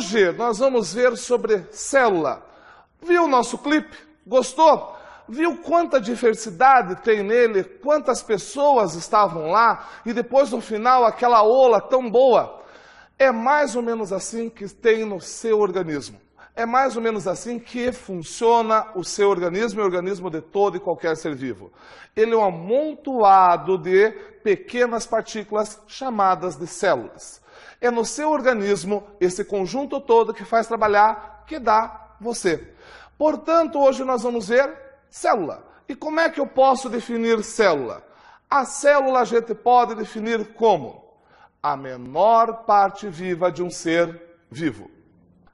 Hoje nós vamos ver sobre célula. Viu o nosso clipe? Gostou? Viu quanta diversidade tem nele? Quantas pessoas estavam lá? E depois no final aquela ola tão boa? É mais ou menos assim que tem no seu organismo. É mais ou menos assim que funciona o seu organismo e o organismo de todo e qualquer ser vivo. Ele é um amontoado de pequenas partículas chamadas de células. É no seu organismo, esse conjunto todo que faz trabalhar, que dá você. Portanto, hoje nós vamos ver célula. E como é que eu posso definir célula? A célula a gente pode definir como a menor parte viva de um ser vivo.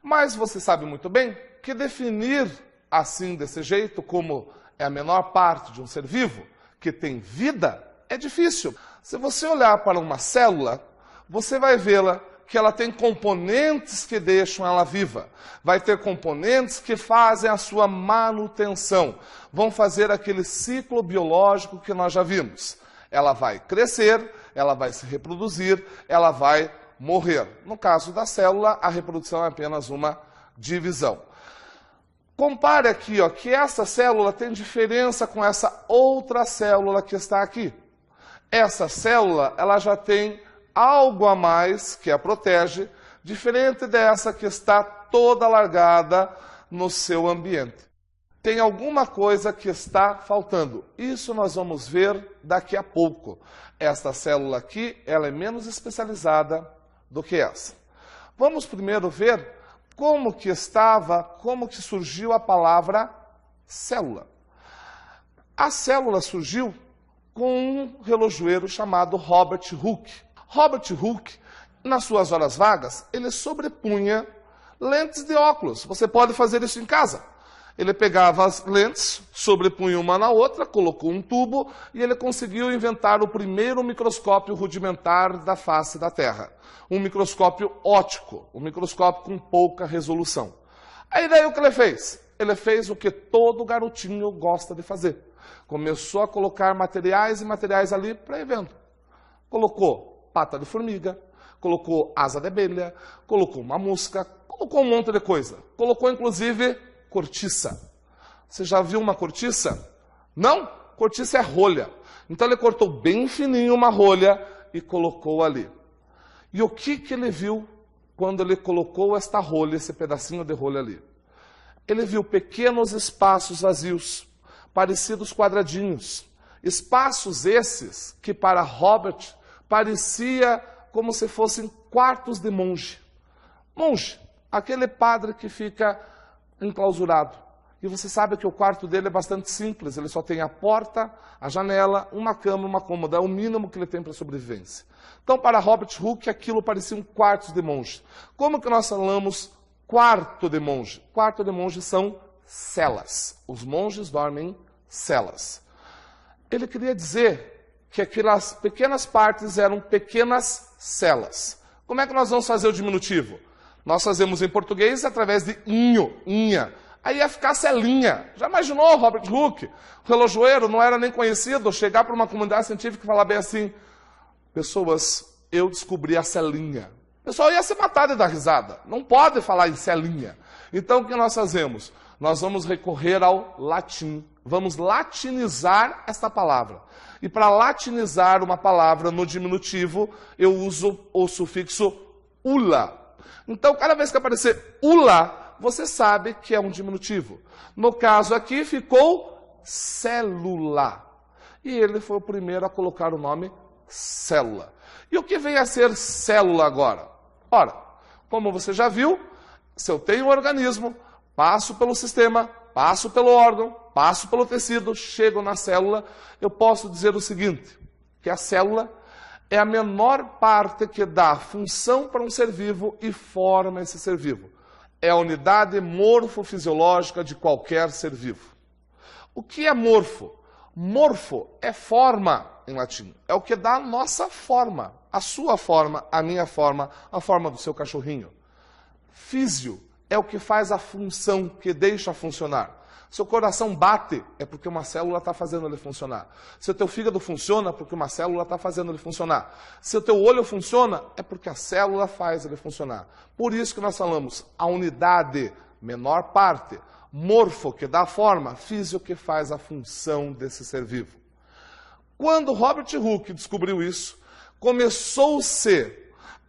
Mas você sabe muito bem que definir assim, desse jeito, como é a menor parte de um ser vivo, que tem vida, é difícil. Se você olhar para uma célula, você vai vê-la que ela tem componentes que deixam ela viva. Vai ter componentes que fazem a sua manutenção. Vão fazer aquele ciclo biológico que nós já vimos. Ela vai crescer, ela vai se reproduzir, ela vai morrer. No caso da célula, a reprodução é apenas uma divisão. Compare aqui, ó, que essa célula tem diferença com essa outra célula que está aqui. Essa célula, ela já tem algo a mais que a protege, diferente dessa que está toda largada no seu ambiente. Tem alguma coisa que está faltando. Isso nós vamos ver daqui a pouco. Esta célula aqui, ela é menos especializada do que essa. Vamos primeiro ver como que surgiu a palavra célula. A célula surgiu com um relojoeiro chamado Robert Hooke. Robert Hooke, nas suas horas vagas, ele sobrepunha lentes de óculos. Você pode fazer isso em casa. Ele pegava as lentes, sobrepunha uma na outra, colocou um tubo e ele conseguiu inventar o primeiro microscópio rudimentar da face da Terra. Um microscópio óptico, um microscópio com pouca resolução. Aí daí o que ele fez? Ele fez o que todo garotinho gosta de fazer. Começou a colocar materiais e materiais ali para ir vendo. Colocou pata de formiga, colocou asa de abelha, colocou uma mosca, colocou um monte de coisa. Colocou inclusive cortiça. Você já viu uma cortiça? Não? Cortiça é rolha. Então ele cortou bem fininho uma rolha e colocou ali. E o que ele viu quando ele colocou esta rolha, esse pedacinho de rolha ali? Ele viu pequenos espaços vazios, parecidos quadradinhos. Espaços esses que para Robert parecia como se fossem quartos de monge. Monge, aquele padre que fica enclausurado. E você sabe que o quarto dele é bastante simples, ele só tem a porta, a janela, uma cama, uma cômoda, é o mínimo que ele tem para sobrevivência. Então, para Robert Hooke, aquilo pareciam quartos de monge. Como que nós falamos quarto de monge? Quarto de monge são celas. Os monges dormem em celas. Ele queria dizer que aquelas pequenas partes eram pequenas celas. Como é que nós vamos fazer o diminutivo? Nós fazemos em português através de inho, inha. Aí ia ficar celinha. Já imaginou, Robert Hooke? O relojoeiro não era nem conhecido. Chegar para uma comunidade científica e falar bem assim: pessoas, eu descobri a celinha. O pessoal ia se matar de dar risada. Não pode falar em celinha. Então o que nós fazemos? Nós vamos recorrer ao latim. Vamos latinizar esta palavra. E para latinizar uma palavra no diminutivo, eu uso o sufixo ula. Então, cada vez que aparecer ula, você sabe que é um diminutivo. No caso aqui, ficou célula. E ele foi o primeiro a colocar o nome célula. E o que vem a ser célula agora? Ora, como você já viu, se eu tenho um organismo, passo pelo sistema, passo pelo órgão, passo pelo tecido, chego na célula, eu posso dizer o seguinte, que a célula é a menor parte que dá função para um ser vivo e forma esse ser vivo. É a unidade morfofisiológica de qualquer ser vivo. O que é morfo? Morfo é forma em latim. É o que dá a nossa forma, a sua forma, a minha forma, a forma do seu cachorrinho. Físio é o que faz a função, que deixa funcionar. Seu coração bate, é porque uma célula está fazendo ele funcionar. Se o teu fígado funciona, é porque uma célula está fazendo ele funcionar. Se o teu olho funciona, é porque a célula faz ele funcionar. Por isso que nós falamos, a unidade, menor parte, morfo, que dá a forma, físio, que faz a função desse ser vivo. Quando Robert Hooke descobriu isso, começou-se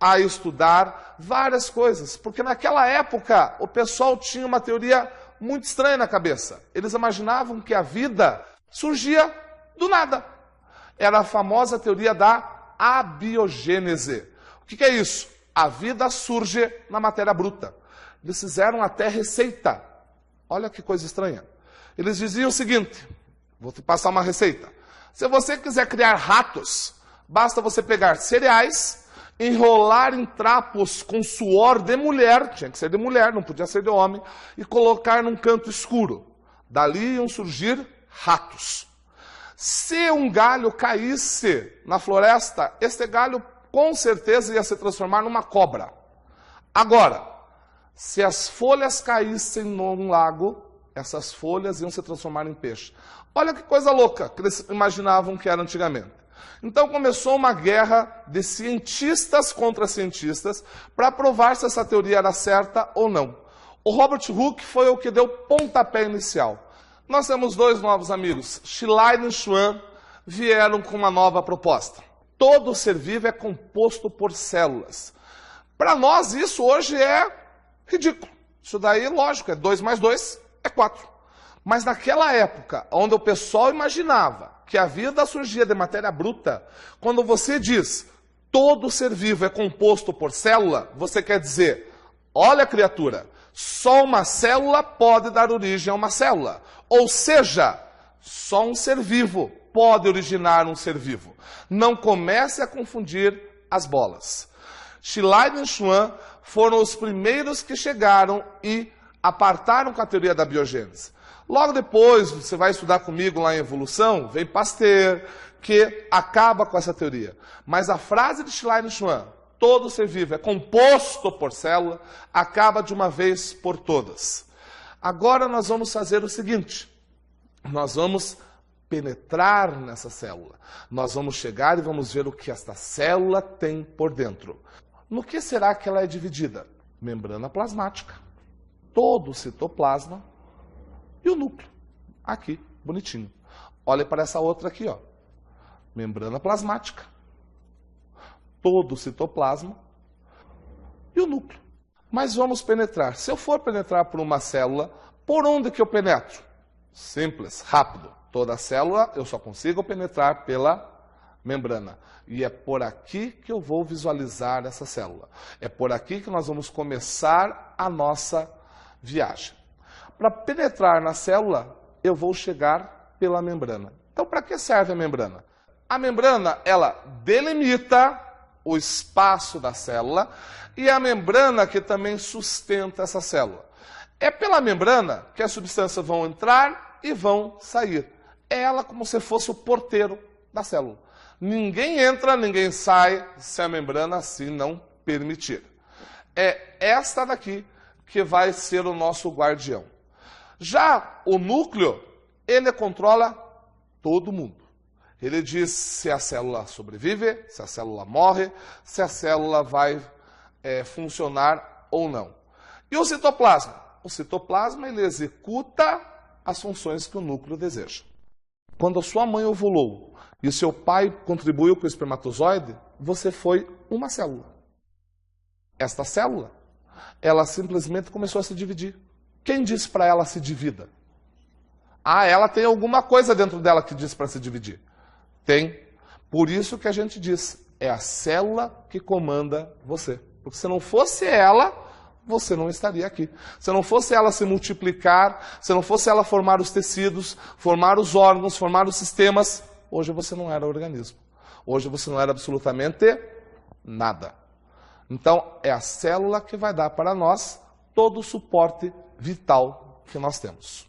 a estudar várias coisas, porque naquela época o pessoal tinha uma teoria muito estranha na cabeça. Eles imaginavam que a vida surgia do nada. Era a famosa teoria da abiogênese. O que é isso? A vida surge na matéria bruta. Eles fizeram até receita. Olha que coisa estranha. Eles diziam o seguinte, vou te passar uma receita. Se você quiser criar ratos, basta você pegar cereais, enrolar em trapos com suor de mulher, tinha que ser de mulher, não podia ser de homem, e colocar num canto escuro. Dali iam surgir ratos. Se um galho caísse na floresta, este galho com certeza ia se transformar numa cobra. Agora, se as folhas caíssem num lago, essas folhas iam se transformar em peixe. Olha que coisa louca que eles imaginavam que era antigamente. Então começou uma guerra de cientistas contra cientistas para provar se essa teoria era certa ou não. O Robert Hooke foi o que deu pontapé inicial. Nós temos dois novos amigos, Schleiden e Schwann, vieram com uma nova proposta. Todo ser vivo é composto por células. Para nós isso hoje é ridículo. Isso daí, lógico, é 2 mais 2 é 4. Mas naquela época, onde o pessoal imaginava que a vida surgia de matéria bruta, quando você diz todo ser vivo é composto por célula, você quer dizer, olha criatura, só uma célula pode dar origem a uma célula. Ou seja, só um ser vivo pode originar um ser vivo. Não comece a confundir as bolas. Schleiden e Schwann foram os primeiros que chegaram e apartaram com a teoria da biogênese. Logo depois, você vai estudar comigo lá em evolução, vem Pasteur, que acaba com essa teoria. Mas a frase de Schleiden e Schwann, todo ser vivo é composto por célula, acaba de uma vez por todas. Agora nós vamos fazer o seguinte, nós vamos penetrar nessa célula. Nós vamos chegar e vamos ver o que esta célula tem por dentro. No que será que ela é dividida? Membrana plasmática, todo o citoplasma, e o núcleo, aqui, bonitinho. Olha para essa outra aqui, ó. Membrana plasmática, todo o citoplasma e o núcleo. Mas vamos penetrar. Se eu for penetrar por uma célula, por onde que eu penetro? Simples, rápido. Toda célula eu só consigo penetrar pela membrana. E é por aqui que eu vou visualizar essa célula. É por aqui que nós vamos começar a nossa viagem. Para penetrar na célula, eu vou chegar pela membrana. Então, para que serve a membrana? A membrana, ela delimita o espaço da célula e é a membrana que também sustenta essa célula. É pela membrana que as substâncias vão entrar e vão sair. É ela como se fosse o porteiro da célula. Ninguém entra, ninguém sai se a membrana assim não permitir. É esta daqui que vai ser o nosso guardião. Já o núcleo, ele controla todo mundo. Ele diz se a célula sobrevive, se a célula morre, se a célula vai funcionar ou não. E o citoplasma? O citoplasma, ele executa as funções que o núcleo deseja. Quando a sua mãe ovulou e o seu pai contribuiu com o espermatozoide, você foi uma célula. Esta célula, ela simplesmente começou a se dividir. Quem disse para ela se divida? Ah, ela tem alguma coisa dentro dela que diz para se dividir. Tem. Por isso que a gente diz, é a célula que comanda você. Porque se não fosse ela, você não estaria aqui. Se não fosse ela se multiplicar, se não fosse ela formar os tecidos, formar os órgãos, formar os sistemas, hoje você não era organismo. Hoje você não era absolutamente nada. Então, é a célula que vai dar para nós todo o suporte vital que nós temos.